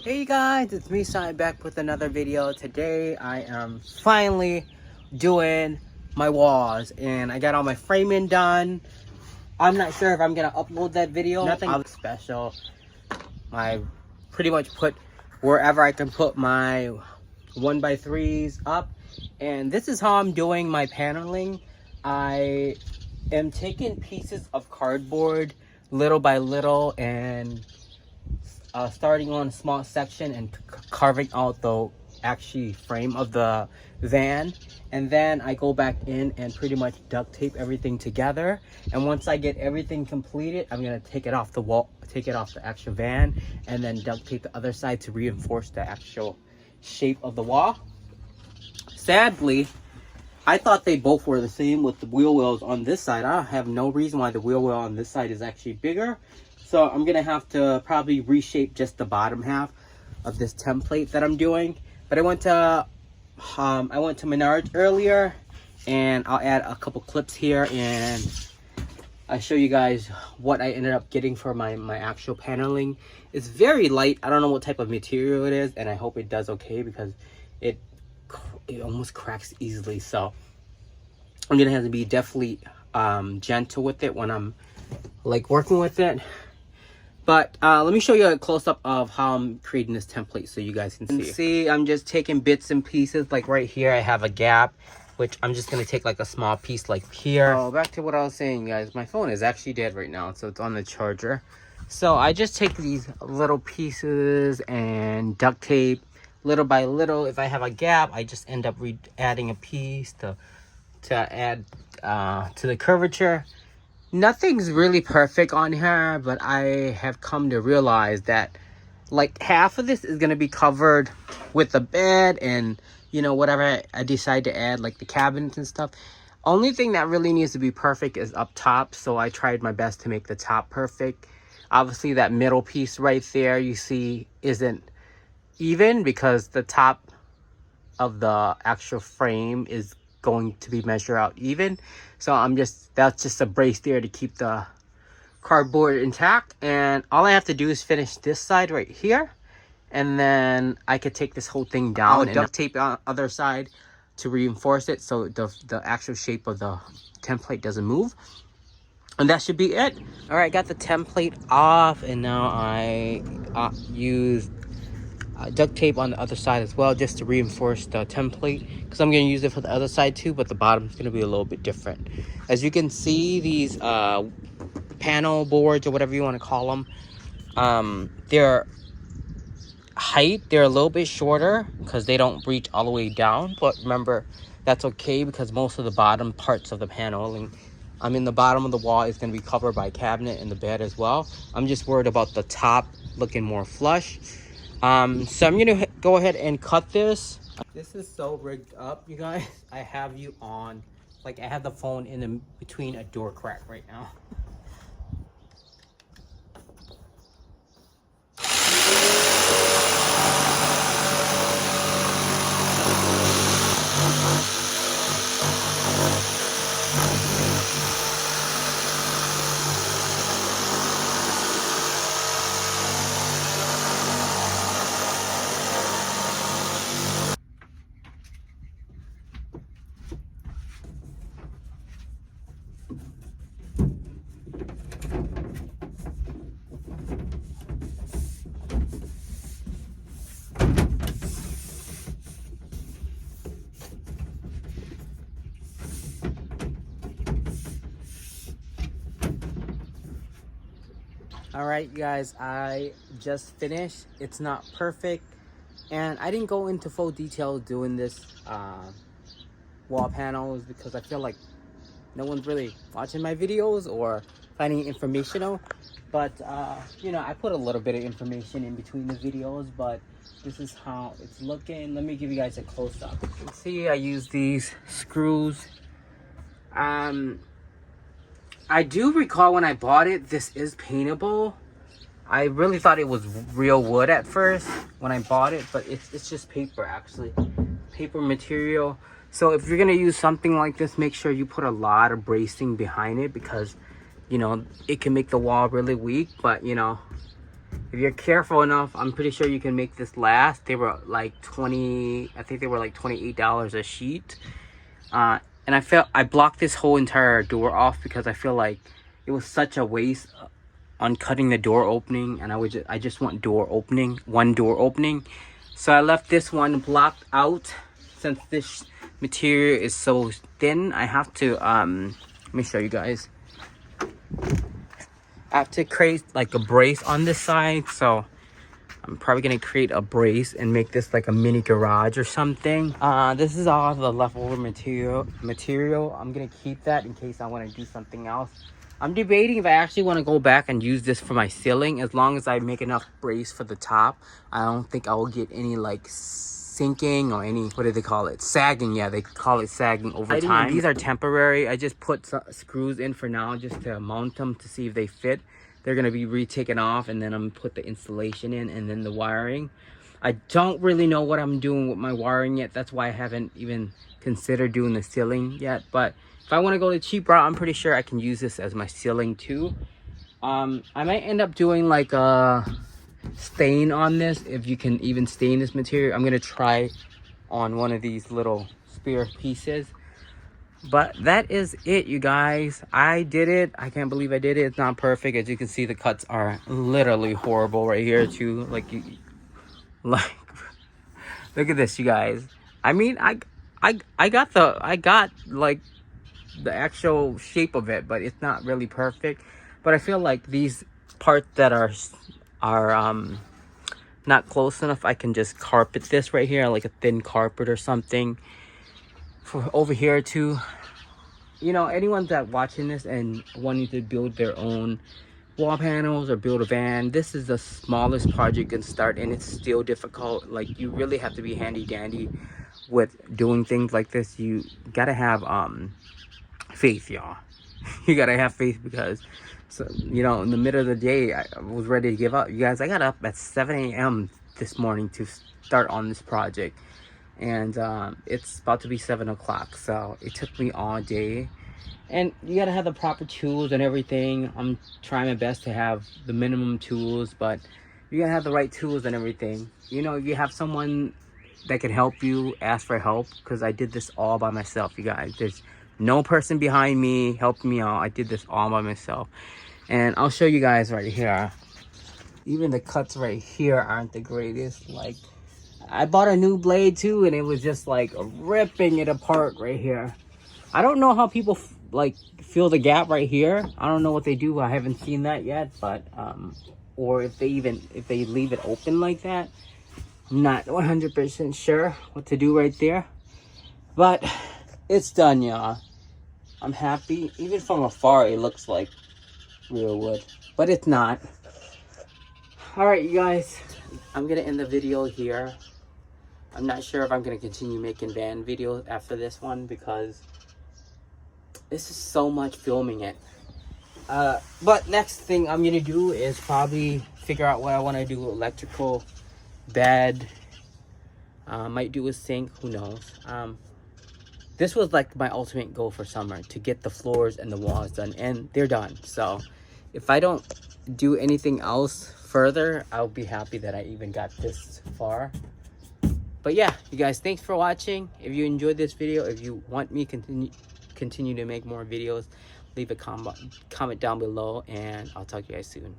Hey guys, it's me, Sai, back with another video. Today I am finally doing my walls and I got all my framing done. I'm not sure if I'm gonna upload that video. Nothing special. I pretty much put wherever I can put my 1x3s up, and this is how I'm doing my paneling. I am taking pieces of cardboard little by little and starting on a small section and carving out the actually frame of the van, and then I go back in and pretty much duct tape everything together. And once I get everything completed, I'm gonna take it off the wall, take it off the actual van, and then duct tape the other side to reinforce the actual shape of the wall. Sadly, I thought they both were the same with the wheel wells on this side. I have no reason why the wheel well on this side is actually bigger. So I'm gonna have to probably reshape just the bottom half of this template that I'm doing. But I went to Menards earlier, and I'll add a couple clips here and I'll show you guys what I ended up getting for my actual paneling. It's very light. I don't know what type of material it is, and I hope it does okay because it almost cracks easily. So I'm gonna have to be definitely gentle with it when I'm like working with it. But let me show you a close-up of how I'm creating this template so you guys can see. I'm just taking bits and pieces. Like right here, I have a gap, which I'm just going to take like a small piece like here. Oh, back to what I was saying, guys. My phone is actually dead right now, so it's on the charger. So I just take these little pieces and duct tape little by little. If I have a gap, I just end up adding a piece to add to the curvature. Nothing's really perfect on here, but I have come to realize that like half of this is going to be covered with the bed and, you know, whatever I decide to add, like the cabinets and stuff. Only thing that really needs to be perfect is up top, so I tried my best to make the top perfect. Obviously that middle piece right there you see isn't even because the top of the actual frame is going to be measured out even. So that's just a brace there to keep the cardboard intact, and all I have to do is finish this side right here, and then I could take this whole thing down and duct tape on the other side to reinforce it so the actual shape of the template doesn't move. And that should be it. All right, got the template off, and now I use duct tape on the other side as well, just to reinforce the template, because I'm going to use it for the other side too, but the bottom is going to be a little bit different. As you can see, these panel boards, or whatever you want to call them, their height, they're a little bit shorter because they don't reach all the way down. But remember, that's okay because most of the bottom parts of the paneling, the bottom of the wall is going to be covered by cabinet and the bed as well. I'm just worried about the top looking more flush. So I'm gonna go ahead and cut this. This is so rigged up, you guys. I have you on, like I have the phone in between a door crack right now. All right, guys, I just finished. It's not perfect, and I didn't go into full detail doing this wall panels because I feel like no one's really watching my videos or finding it informational. But you know, I put a little bit of information in between the videos, but this is how it's looking. Let me give you guys a close-up. You can see I use these screws. I do recall when I bought it, this is paintable. I really thought it was real wood at first when I bought it, but it's just paper, actually. Paper material. So if you're gonna use something like this, make sure you put a lot of bracing behind it because, you know, it can make the wall really weak, but you know, If you're careful enough, I'm pretty sure you can make this last. They were like I think they were like $28 a sheet. And I blocked this whole entire door off because I feel like it was such a waste on cutting the door opening, and I just want one door opening. So I left this one blocked out. Since this material is so thin, I have to let me show you guys. I have to create like a brace on this side, so I'm probably gonna create a brace and make this like a mini garage or something. This is all the leftover material. I'm gonna keep that in case I want to do something else. I'm debating if I actually want to go back and use this for my ceiling. As long as I make enough brace for the top, I don't think I will get any like sinking or any, what do they call it, sagging. Yeah, they call it sagging over time. These are temporary. I just put some screws in for now just to mount them to see if they fit. They're gonna be retaken off, and then I'm gonna put the insulation in and then the wiring. I don't really know what I'm doing with my wiring yet. That's why I haven't even considered doing the ceiling yet. But if I want to go the cheap route, I'm pretty sure I can use this as my ceiling too. I might end up doing like a stain on this, if you can even stain this material. I'm gonna try on one of these little spare pieces. But that is it, you guys. I did it. I can't believe I did it. It's not perfect. As you can see, the cuts are literally horrible right here too. Like look at this, you guys. I mean, I got like the actual shape of it, but it's not really perfect. But I feel like these parts that are not close enough, I can just carpet this right here, like a thin carpet or something for over here too. You know, anyone that watching this and wanting to build their own wall panels or build a van, this is the smallest project you can start, and it's still difficult. Like, you really have to be handy dandy with doing things like this. You gotta have faith, y'all. You gotta have faith, because so, you know, in the middle of the day, I was ready to give up. You guys, I got up at 7 a.m. this morning to start on this project, and it's about to be 7 o'clock, so it took me all day. And you gotta have the proper tools and everything. I'm trying my best to have the minimum tools, but you gotta have the right tools and everything. You know, if you have someone that can help you, ask for help, because I did this all by myself, you guys. There's no person behind me helping me out. I did this all by myself. And I'll show you guys right here. Even the cuts right here aren't the greatest. Like, I bought a new blade too, and it was just like ripping it apart right here. I don't know how people like fill the gap right here. I don't know what they do. I haven't seen that yet, but or if they leave it open like that. I'm not 100% sure what to do right there, but it's done, y'all. I'm happy. Even from afar, it looks like real wood, but it's not. All right, you guys, I'm gonna end the video here. I'm not sure if I'm gonna continue making van videos after this one, because this is so much filming it. But next thing I'm gonna do is probably figure out what I want to do. Electrical, bed, might do a sink, who knows. This was like my ultimate goal for summer, to get the floors and the walls done, and they're done. So if I don't do anything else further, I'll be happy that I even got this far. But yeah, you guys, thanks for watching. If you enjoyed this video, if you want me continue to make more videos, leave a comment down below, and I'll talk to you guys soon.